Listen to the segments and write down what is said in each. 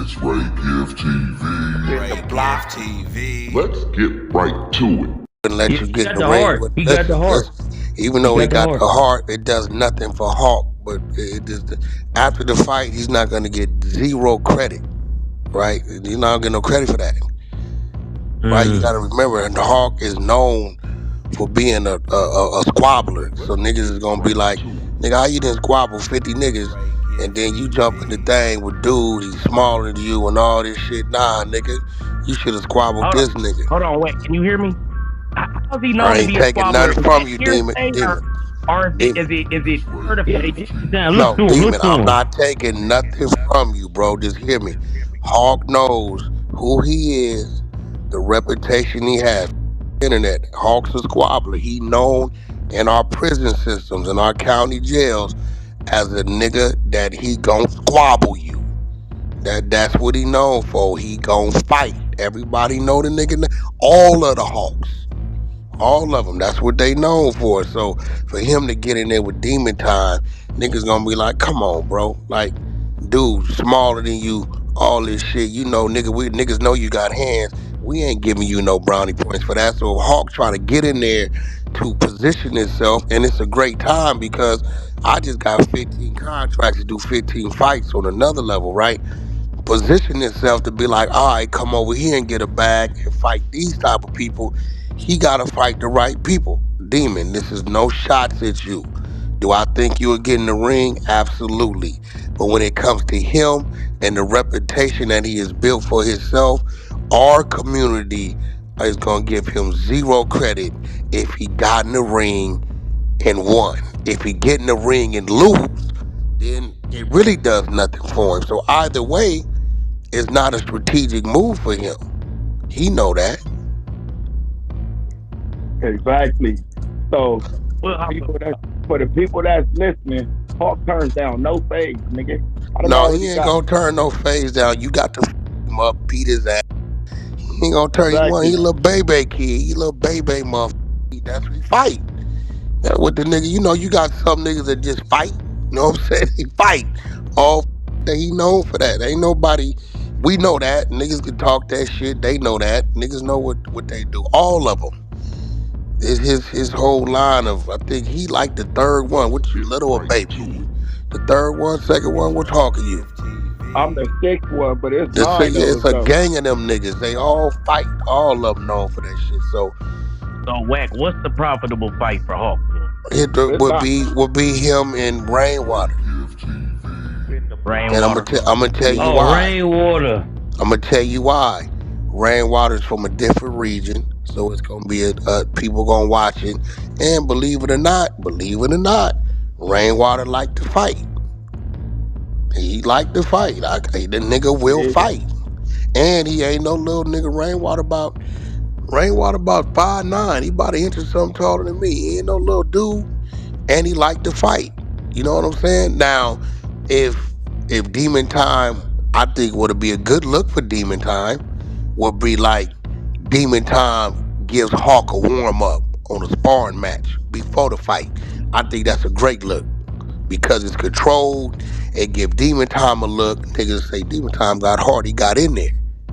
It's Ray Gift TV. Ray Gift TV. Let's get right to it. And let Yeah, you he get in got the the ring heart. with. He got the heart. Even He though he got the got heart. the heart, it does nothing for Hawk. But it just, after the fight, he's not going to get zero credit, right? He's not getting no credit for that, right? You got to remember, and the Hawk is known for being a squabbler. So niggas is gonna be like, nigga, how you didn't squabble 50 niggas and then you jump in the thing with dude, he's smaller than you and all this shit. Nah, nigga, you should have squabbled this nigga. Hold on, wait. Can you hear me? How's he known I to ain't be a taking squabbler? nothing Is from that you, demon. hearsay or is Demon. it certified? Damn, No, listen demon, to I'm him. not taking nothing from you, bro. Just hear me. Hawk knows who he is, the reputation he has. Internet, Hawk's a squabbler. He known in our prison systems, in our county jails, as a nigga that he gon' squabble you. That's what he known for. He gon' fight. Everybody know the nigga. All of the Hawks. All of them. That's what they known for. So for him to get in there with Demon Time, niggas gonna be like, come on, bro. Like, dude, smaller than you, all this shit. You know, niggas know you got hands. We ain't giving you no brownie points for that. So Hawk trying to get in there to position himself, and it's a great time because I just got 15 contracts to do 15 fights on another level, right? Position himself to be like, all right, come over here and get a bag and fight these type of people. He gotta fight the right people. Demon, this is no shots at you. Do I think you will get in the ring? Absolutely. But when it comes to him and the reputation that he has built for himself, our community is gonna give him zero credit if he got in the ring and won. If he get in the ring and lose, then it really does nothing for him. So either way, it's not a strategic move for him. He know that. Exactly. So Well, for the people that's listening, Hawk turns down no fades, nigga. I don't No, already he ain't got gonna turn no face down. You got to him up, beat his ass. He ain't gonna turn. He exactly. a little baby kid. He a little baby motherfucker. That's what he fight. That's what the nigga. You know, you got some niggas that just fight. You know what I'm saying? He fight. All that he known for that. Ain't nobody. We know that niggas can talk that shit. They know that niggas know what they do. All of them. Is his whole line of, I think he like the third one, which Get little or right baby. to it. The third one, second one, we're talking you. I'm the sixth one, but it's This nine of us it's a though. gang of them niggas. They all fight. All of them known for that shit. So so Wack, what's the profitable fight for Hawk? it It's not. would be him in Rainwater. Gift TV. And Rainwater. I'm gonna tell you Oh, why. rainwater. I'm gonna tell you why. Rainwater's from a different region, so it's gonna be people gonna watch it. And believe it or not, Rainwater like to fight. He like to fight. The nigga will Yeah. fight. And he ain't no little nigga. Rainwater about 5'9". He about an inch or something taller than me. He ain't no little dude. And he like to fight. You know what I'm saying? Now, if Demon Time, I think would be a good look for Demon Time, would be like Demon Time gives Hawk a warm up on a sparring match before the fight. I think that's a great look because it's controlled. It give Demon Time a look. Niggas say Demon Time got hard. He got in there,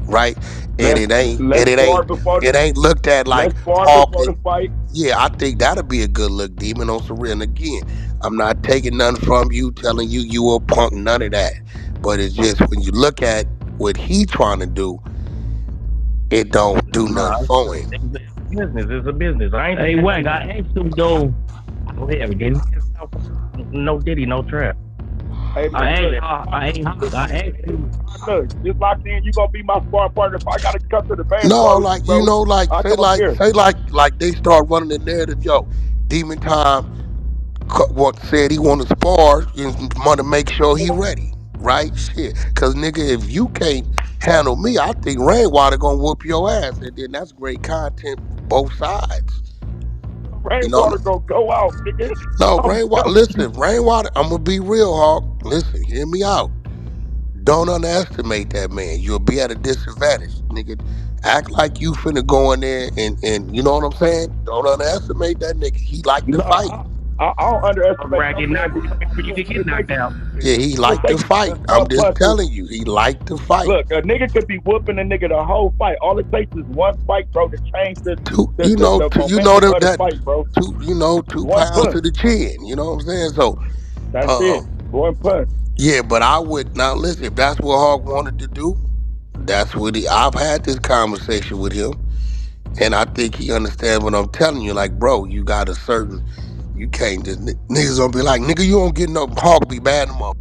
right? And Let's it ain't let's and it spar ain't before it ain't looked at like let's spar Hawk. before the fight. Yeah, I think that'll be a good look, Demon on Surrender. And again, I'm not taking nothing from you, telling you you a punk, none of that. But it's just when you look at what he trying to do, it don't do nothing Nah, for him. it's a business. It's a business. I ain't. Hey, Wack, I asked him though. Go ahead, didn't no diddy, no trap. Hey, I look, asked him. look, just locked in. You gonna be my sparring partner. If I gotta come to the band No, spar with you, like bro, I come up here. like they start running the narrative, yo. Demon Time what said he want to spar and want to make sure he ready, right? Shit, cause nigga, if you can't handle me, I think Rainwater gonna whoop your ass, and then that's great content for both sides. You know, Rainwater gonna go out, nigga. no I'm Rainwater. telling you. Listen, Rainwater. I'm gonna be real, Hawk. Listen, hear me out. Don't underestimate that man. You'll be at a disadvantage, nigga. Act like you finna go in there and you know what I'm saying. Don't underestimate that nigga. He like to No, fight. I don't underestimate Right, no get man knocked because out before you can get knocked out. Yeah, he look, liked to fight. just I'm one just punch. telling you, he liked to fight. Look, a nigga could be whooping a nigga the whole fight. All it takes is one fight, bro, to change Two, the momentum of the that fight, bro. two One pounds punch. to the chin. You know what I'm saying? So, That's uh, it. One punch. yeah, but I would now listen. If that's what Hawk wanted to do, that's what he. I've had this conversation with him, and I think he understands what I'm telling you. Like, bro, you got a certain. You can't just niggas gonna be like, nigga, you don't get no Hawk be bad no more.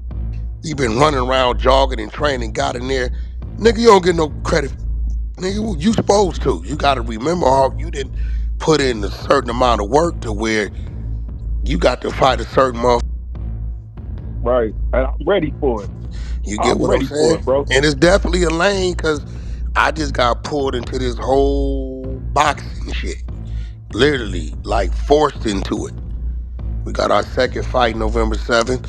You been running around jogging and training, got in there, nigga. You don't get no credit. Nigga, you supposed to. You got to remember, Hawk, you didn't put in a certain amount of work to where you got to fight a certain month. Right. And I'm ready for it. You get I'm what I'm ready for saying? it, bro. And it's definitely a lane because I just got pulled into this whole boxing shit. Literally, like forced into it. We got our second fight November 7th.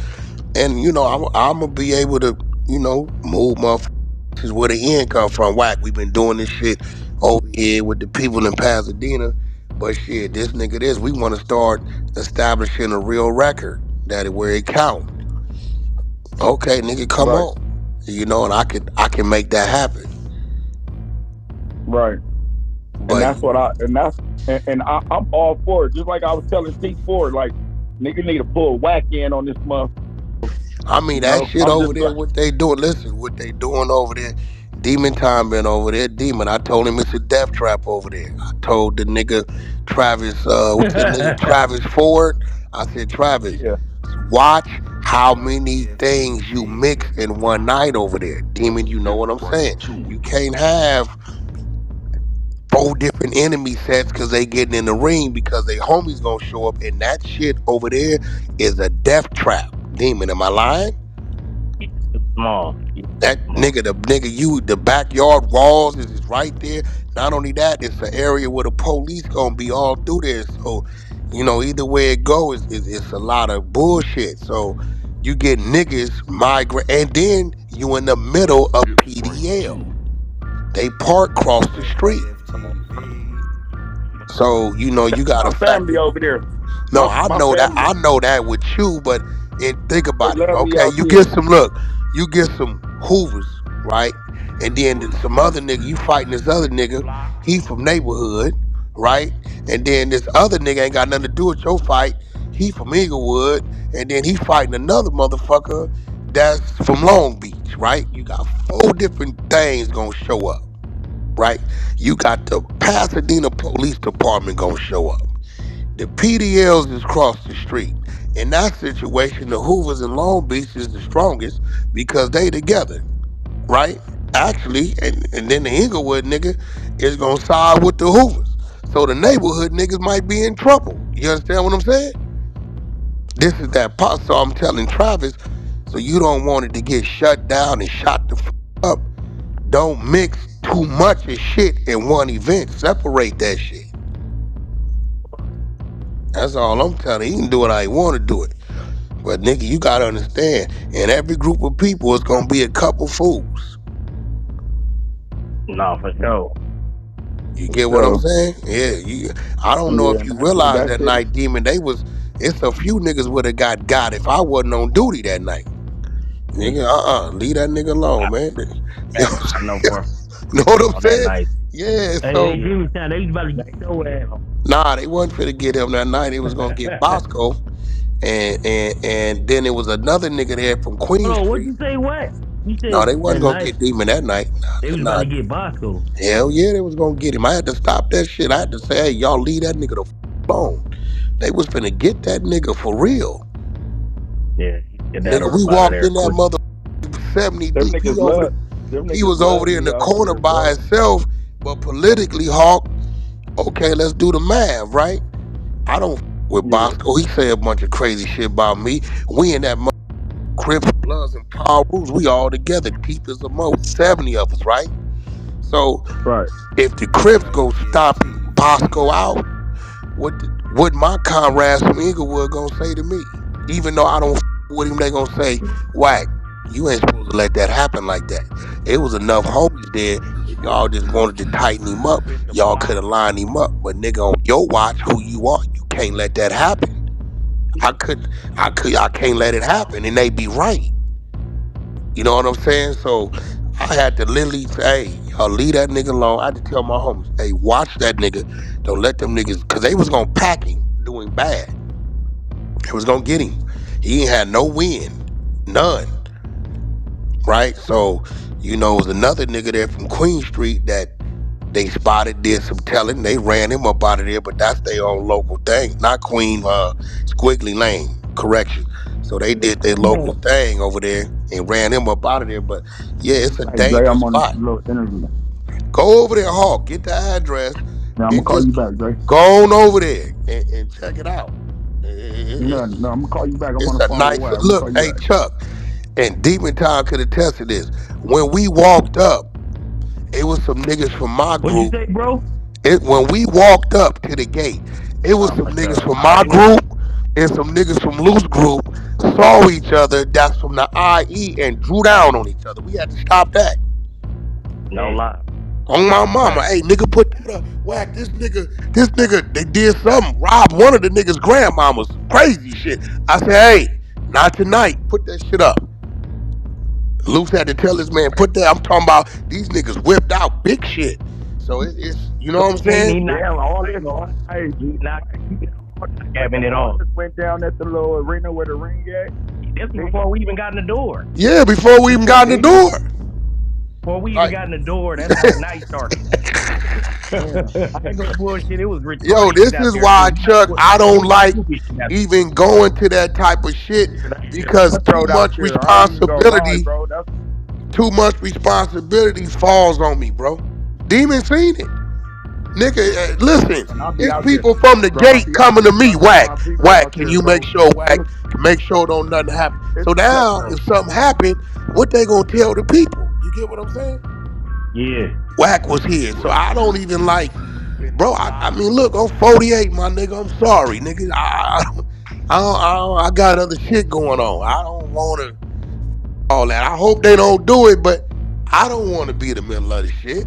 And, I'm going to be able to, move motherfuckers. This is where the end come from. Wack, we've been doing this shit over here with the people in Pasadena. But shit, we want to start establishing a real record where it count. Okay, nigga, come Right. on. And I can make that happen. Right. And But that's what I'm all for it. Just like I was telling C4, like nigga need to pull Wack in on this month. I mean that shit I'm over just there, like, what they doing, listen, what they doing over there. Demon Time been over there. Demon, I told him it's a death trap over there. I told the nigga Travis, what's his name? Travis Ford. I said, Travis, yeah, watch how many things you mix in one night over there. Demon, you know Get what I'm right saying? to You it. can't have 4 different enemy sets because they getting in the ring because they homies gonna show up, and that shit over there is a death trap. Demon, am I lying? Small. That Small. the backyard walls is right there. Not only that, it's an area where the police gonna be all through there. So, either way it goes, it's a lot of bullshit. So you get niggas migrate, and then you in the middle of Get right to PDL. it. They park across the street. So you gotta my family factor. over there. No, I My know that. family, I know that with you, but think they about it. love me Okay, out there. you get some Hoovers, right? And then some other nigga, you fighting this other nigga. He from neighborhood, right? And then this other nigga ain't got nothing to do with your fight. He from Inglewood, and then he fighting another motherfucker that's from Long Beach, right? You got 4 different things gonna show up, right? You got the Pasadena Police Department gonna show up. The PDLs is across the street. In that situation, the Hoovers and Long Beach is the strongest because they together, right? Actually, and then the Inglewood nigga is gonna side with the Hoovers. So the neighborhood niggas might be in trouble. You understand what I'm saying? This is that part. So I'm telling Travis, so you don't want it to get shut down and shot the up. Don't mix too much of shit in one event. Separate that shit. That's all I'm telling you. He can do it how he want to do it. But nigga, you gotta understand, in every group of people, it's gonna be a couple fools. No, for sure. You get what I'm So saying? I don't know yeah, if you and realized that's that it. night, Demon, it's a few niggas would have got if I wasn't on duty that night. Nigga, leave that nigga alone, man. You know what I I'm know saying? for Know what I'm all that saying? night. Yeah, Hey, so, Jimmy Town, they was about to get your ass. nah, they wasn't finna get him that night. They was gonna get Bosco, and then it was another nigga there from Queen Hold on, what'd Street. you say? What? You No, said they that wasn't gonna night get Demon that night. they was about Nah, to get Bosco. hell yeah, they was gonna get him. I had to stop that shit. I had to say, hey, y'all leave that nigga the alone. They was finna get that nigga for real. Yeah, get that Nigga, up we out of walked there in that quick. mother 70 Them deep. niggas love them He niggas was over love there in me the out corner there, by bro. himself. But politically, Hawk, okay, let's do the math, right? I don't with Yeah, Bosco. He say a bunch of crazy shit about me. We in that Crips, Bloods, and Power Rules, we all together, deep as a mo. 70 of us, right? So right. if the Crips go stomping Bosco out, what my comrades from Inglewood gonna say to me? Even though I don't with him, they gonna say, Wack, you ain't supposed to let that happen like that. It was enough homies there. If y'all just wanted to tighten him up, y'all could have lined him up. But nigga, on your watch, who you are, you can't let that happen. I can't let it happen, and they be right. You know what I'm saying? So I had to literally say, hey, y'all leave that nigga alone. I had to tell my homies, hey, watch that nigga. Don't let them niggas, because they was gonna pack him doing bad. They was gonna get him. He ain't had no win, none. Right? So, it was another nigga there from Queen Street that they spotted, did some telling. They ran him up out of there, but that's their own local thing. Not Queen Squiggly Lane, correction. So they did their local thing over there and ran him up out of there. But yeah, it's a Hey, Dre, dangerous I'm on this spot. little interview. Go over there, Hawk. Get the address Now, I'm going to and call just you back, Dre. go on over there and check it out. No, I'm going to call you back. I'm on It's the a phone with nice Wack. I'm going to look. call you Hey, back. Chuck and Demon Time could attest to this. When we walked up, it was some niggas from my What'd you group. say, bro? When we walked up to the gate, it was Oh, some for niggas sure. from I my ain't even, group and some niggas from Luce group saw each other. That's from the IE and drew down on each other. We had to stop that. no lie. On my mama, Fact. hey nigga, put that up. Whack this nigga, they did something. Robbed one of the niggas' grandmamas. Some crazy shit. I said, hey, not tonight. Put that shit up. Luce had to tell this man, put that. I'm talking about these niggas whipped out big shit. So it's you know what I'm Ain't saying? even not. Damn, all I this, ain't gonna lie. hey, He not having it all all. this went down at the little arena where the ring at. That's before we even got in the door. Yeah, before we even got in the door. Before we even Like, got in the door, that's how the night started. Damn. I ain't gonna bullshit. It was yo, retarded this shit out is there too. why, Chuck, I It don't was some like stupid shit out even going to that type of shit there. because Cutthroat out there. I ain't even going to lie, bro. That's too much responsibility falls on me, bro. Demon seen it. Nigga, listen, I'll be it's out there, people from the bro. I'll gate be out coming there to me, busting Wack. my people Wack, out can there, you make bro. sure, Wack, make sure don't nothing happen? It's So now, cutthroat. if something happen, what they gonna tell the people? You get what I'm saying? Yeah. Wack was here, so I don't even like, bro. I mean, look, I'm 48, my nigga. I'm sorry, nigga. I got other shit going on. I don't want to all that. I hope they don't do it, but I don't want to be in the middle of the shit.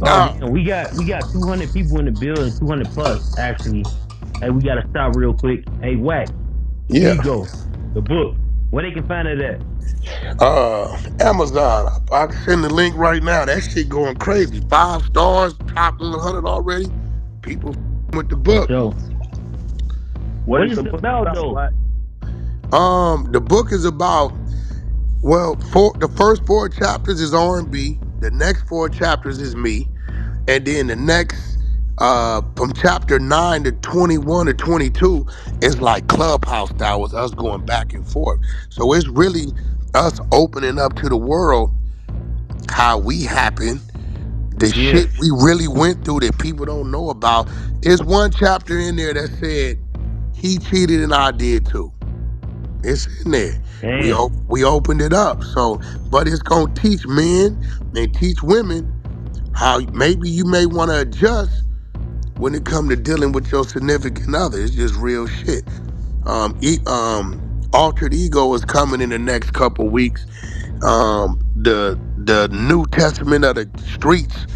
Oh Nah, damn, we got 200 people in the building, 200 plus actually. Hey, we gotta stop real quick. Hey, Wack, yeah. Ego, the book. Where they can find it at? Amazon. I can send the link right now. That shit going crazy. 5 stars, top 100 already. People with the For book. sure. What What is is the it book about about, though? Black? The book is about the first 4 chapters is R&B. The next 4 chapters is me, and then the next from chapter 9 to 21 to 22 is like clubhouse style with us going back and forth. So it's really us opening up to the world how we happen, the Yeah. shit we really went through that people don't know about. Is one chapter in there that said he cheated and I did too. It's in there. Damn. We opened it up. So, but it's gonna teach men and teach women how maybe you may want to adjust when it come to dealing with your significant other. It's just real shit. Altered Ego is coming in the next couple weeks. The New Testament of the Streets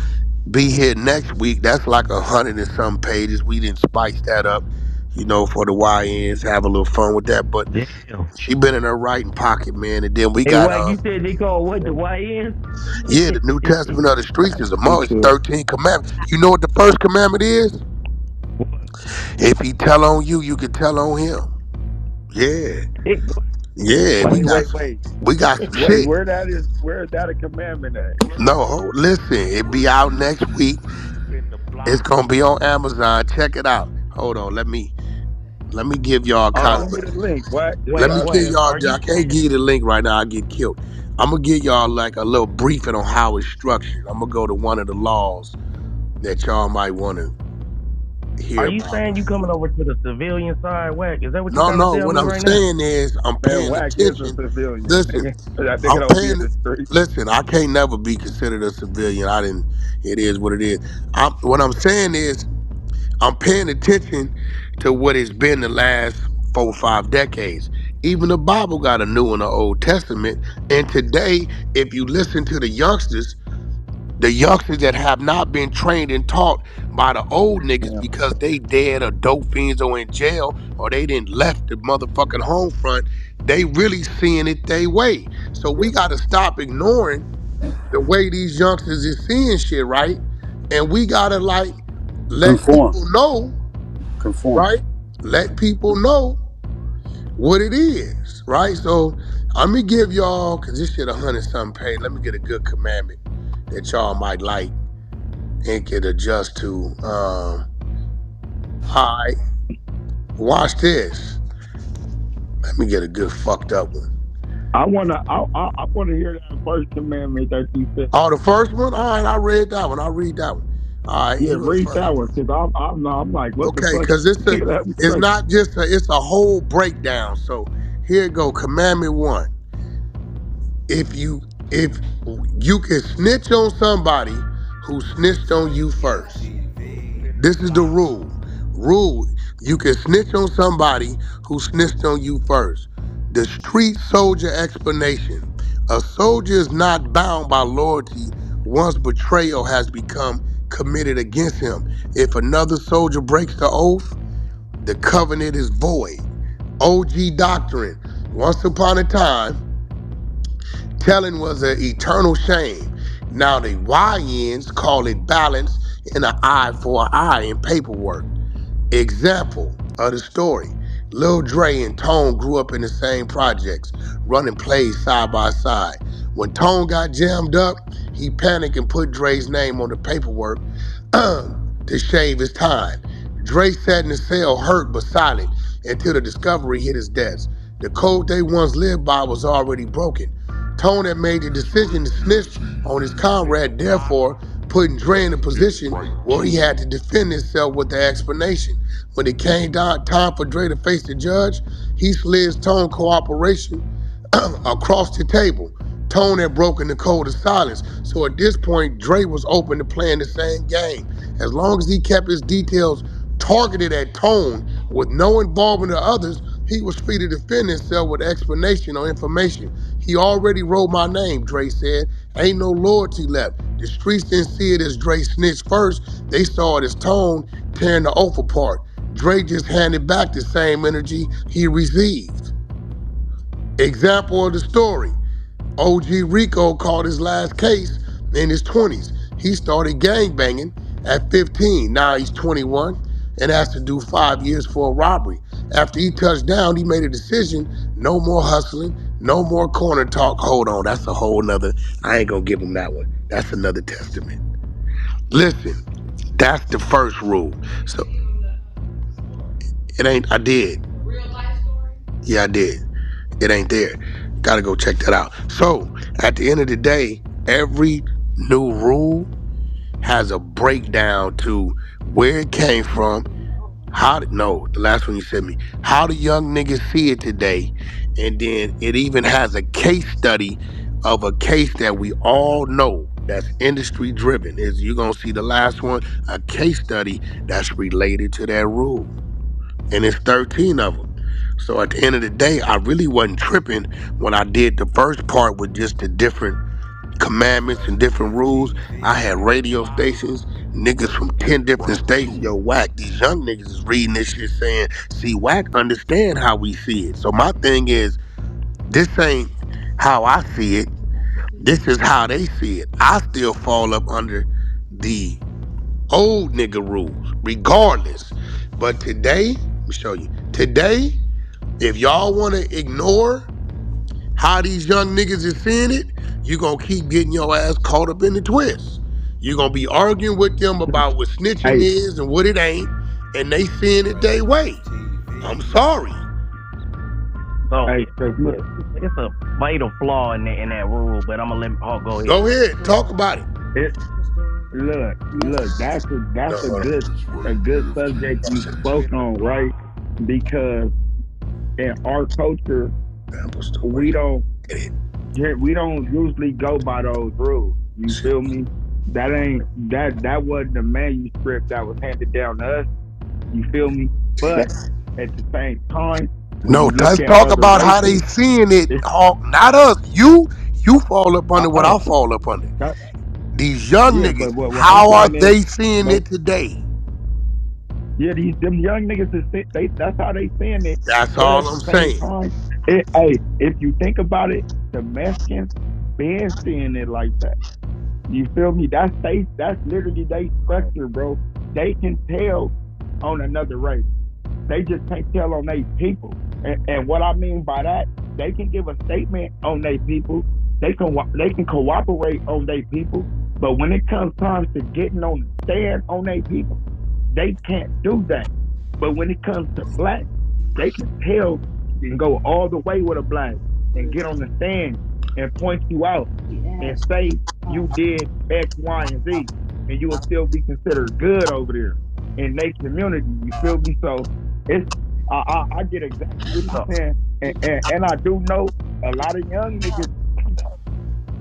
be here next week. That's like 100 and some pages. We didn't spice that up, for the YNs. Have a little fun with that. But Damn. she been in her writing pocket, man. And then we Hey, got Wack, you said they call what the YN? yeah, the New Testament of the Streets is a This it's shit. 13 commandments. You know what the first commandment is? If he tell on you, you can tell on him. Yeah. Yeah, Wait, we got wait, wait. we got some Wait, shit. where is that a commandment at? No, listen, it be out next week. It's gonna be on Amazon. Check it out. Hold on, let me give y'all kind Send of me the link. What? let Wait, me Wack, give y'all. are you I can't saying? give you the link right now. I get killed. I'm gonna give y'all like a little briefing on how it's structured. I'm gonna go to one of the laws that y'all might want to hear Are you about. saying you coming over to the civilian side, Wack? Is that what you No, trying to no. tell What me I'm right now? saying is I'm Man, paying Wack is a attention. civilian, Listen, nigga. That nigga I'm don't be in paying. the street. Listen, I can't never be considered a civilian. I didn't. It is what it is. What I'm saying is I'm paying attention to what it's been the last 4 or 5 decades. Even the Bible got a new and an Old Testament. And today, if you listen to the youngsters that have not been trained and taught by the old niggas Yeah. because they dead or dope fiends or in jail or they didn't left the motherfucking home front. They really seeing it their way. So we gotta stop ignoring the way these youngsters is seeing shit, right? And we gotta like let Conform. people know, Conform. right? Let people know what it is, right? So I'm gonna give y'all, cause this shit 100 something paid. Let me get a good commandment that y'all might like and can adjust to. All right, watch this. Let me get a good fucked up one. I wanna hear that first commandment that you said. Oh, the first one? All right, I read that one. I'll read that one. All right, Yeah, here goes the read first that one. one because I'm like, what the Okay, fuck? because it's Like, not just it's a whole breakdown. So here it go. Commandment 1. If you can snitch on somebody who snitched on you first. This is the rule. Rule, you can snitch on somebody who snitched on you first. The street soldier explanation. A soldier is not bound by loyalty once betrayal has become committed against him. If another soldier breaks the oath, the covenant is void. OG doctrine. Once upon a time, telling was an eternal shame. Now the YNs call it balance and an eye for an eye in paperwork. Example of the story. Lil Dre and Tone grew up in the same projects, running plays side by side. When Tone got jammed up, he panicked and put Dre's name on the paperwork to shave his time. Dre sat in the cell hurt but silent until the discovery hit his desk. The code they once lived by was already broken. Tone had made the decision to snitch on his comrade, therefore putting Dre in a position where he had to defend himself with the explanation. When it came down time for Dre to face the judge, he slid his Tone cooperation across the table. Tone had broken the code of silence, so at this point, Dre was open to playing the same game. As long as he kept his details targeted at Tone with no involvement of others, he was free to defend himself with explanation or information. He already wrote my name, Dre said. Ain't no loyalty left. The streets didn't see it as Dre snitched first. They saw it as Tone tearing the oath apart. Dre just handed back the same energy he received. Example of the story. OG Rico caught his last case in his 20s. He started gangbanging at 15. Now he's 21 and has to do 5 years for a robbery. After he touched down, he made a decision, no more hustling, no more corner talk. Hold on, that's a whole nother, I ain't gonna give him that one. That's another testament. Listen, that's the first rule. So, it ain't, I did. Yeah, I did. It ain't there. Gotta go check that out. So, at the end of the day, every new rule has a breakdown to where it came from, no, the last one you sent me, how the young niggas see it today, and then it even has a case study of a case that we all know that's industry driven. Is you gonna see the last one, a case study that's related to that rule. And it's 13 of them. So at the end of the day, I really wasn't tripping when I did the first part with just the different commandments and different rules. I had radio stations, niggas from 10 different states. Yo, Wack, these young niggas is reading this shit saying, see, Wack understand how we see it. So my thing is, this ain't how I see it. This is how they see it. I still fall up under the old nigga rules, regardless. But today, let me show you. Today, if y'all want to ignore how these young niggas is seeing it, you going to keep getting your ass caught up in the twist. You going to be arguing with them about what snitching hey, is and what it ain't, and they seeing it their way. I'm sorry. So hey, cause look, it's a fatal flaw in that rule, but I'm gonna let go ahead. Go ahead, talk about it. it, look, that's No, hold a good subject you spoke on, right? Because in our culture, on. we don't Get it. we don't usually go by those rules. You feel me? That ain't that wasn't the manuscript that was handed down to us. You feel me? But at the same time, when No, you look let's at talk other about how they races, seeing it, it's Hawk. Not us. You fall up under what oh, I fall up under. that, These young yeah. niggas, But what I'm how are saying is, they seeing but it today? Yeah, them young niggas that's how they saying it. That's But all at the I'm same saying. time, hey, if you think about it, the Mexicans been seeing it like that. You feel me? That's literally they structure, bro. They can tell on another race. They just can't tell on their people. And what I mean by that, they can give a statement on their people. They can cooperate on their people. But when it comes time to getting on the stand on their people, they can't do that. But when it comes to black, they can tell and go all the way with a black and get on the stand and point you out and say you did X, Y, and Z, and you will still be considered good over there in their community. You feel me? So it's I get exactly what he's saying, and I do know a lot of young niggas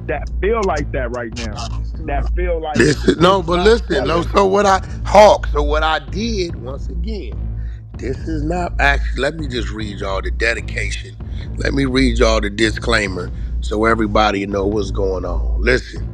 that feel like that right now. That feel like it's But not listen, no, telling. so what I did once again, this is not actually, let me just read y'all the dedication. Let me read y'all the disclaimer so everybody know what's going on. Listen,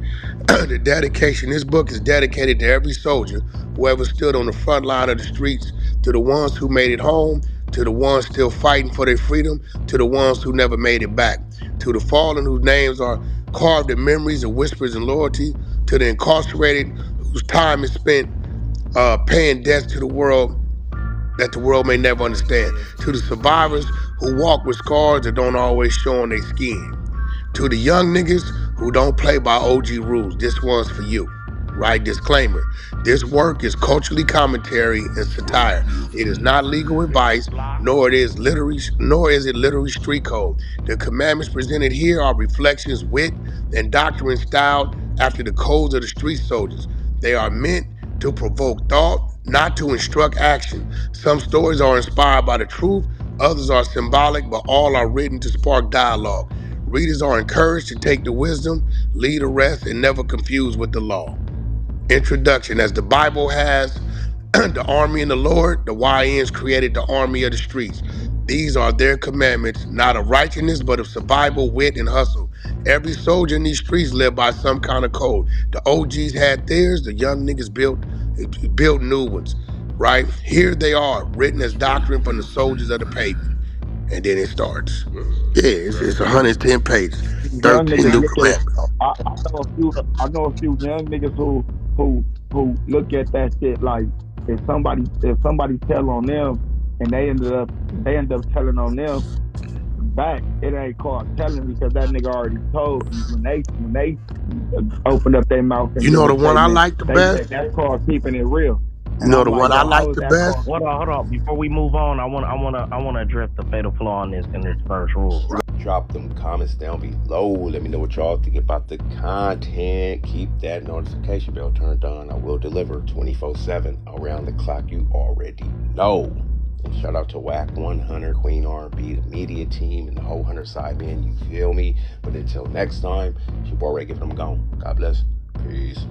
the dedication, this book is dedicated to every soldier who ever stood on the front line of the streets, to the ones who made it home, to the ones still fighting for their freedom, to the ones who never made it back, to the fallen whose names are carved in memories of whispers and loyalty, to the incarcerated whose time is spent paying debts to the world that the world may never understand, to the survivors who walk with scars that don't always show on their skin, to the young niggas who don't play by OG rules. This one's for you. Right? Disclaimer. This work is culturally commentary and satire. It is not legal advice, nor is it literary street code. The commandments presented here are reflections, wit, and doctrine styled after the codes of the street soldiers. They are meant to provoke thought, not to instruct action. Some stories are inspired by the truth, others are symbolic, but all are written to spark dialogue. Readers are encouraged to take the wisdom, leave the rest, and never confuse with the law. Introduction. As the Bible has the army in the Lord, the YNs created the army of the streets. These are their commandments, not of righteousness, but of survival, wit, and hustle. Every soldier in these streets lived by some kind of code. The OGs had theirs, the young niggas built new ones. Right? Here they are, written as doctrine from the soldiers of the pavement. And then it starts. Yeah, it's 110 pages, Young 13 niggas new look at. commandments. I know a few. I know a few young niggas who look at that shit like if somebody tell on them and they end up telling on them back, it ain't called telling because that nigga already told. And when they open up their mouth and You give know a the one I statement, like the they say best? that's called keeping it real. You And know I'm the like, one I yo, how like is the that best? called? Hold on. Before we move on, I wanna address the fatal flaw in this first rule. Drop them comments down below. Let me know what y'all think about the content. Keep that notification bell turned on. I will deliver 24/7 around the clock. You already know. And shout out to Wack100, Queen R&B, the media team, and the whole 100 side, man. You feel me? But until next time, it's your boy Ray giving them gone. God bless. Peace.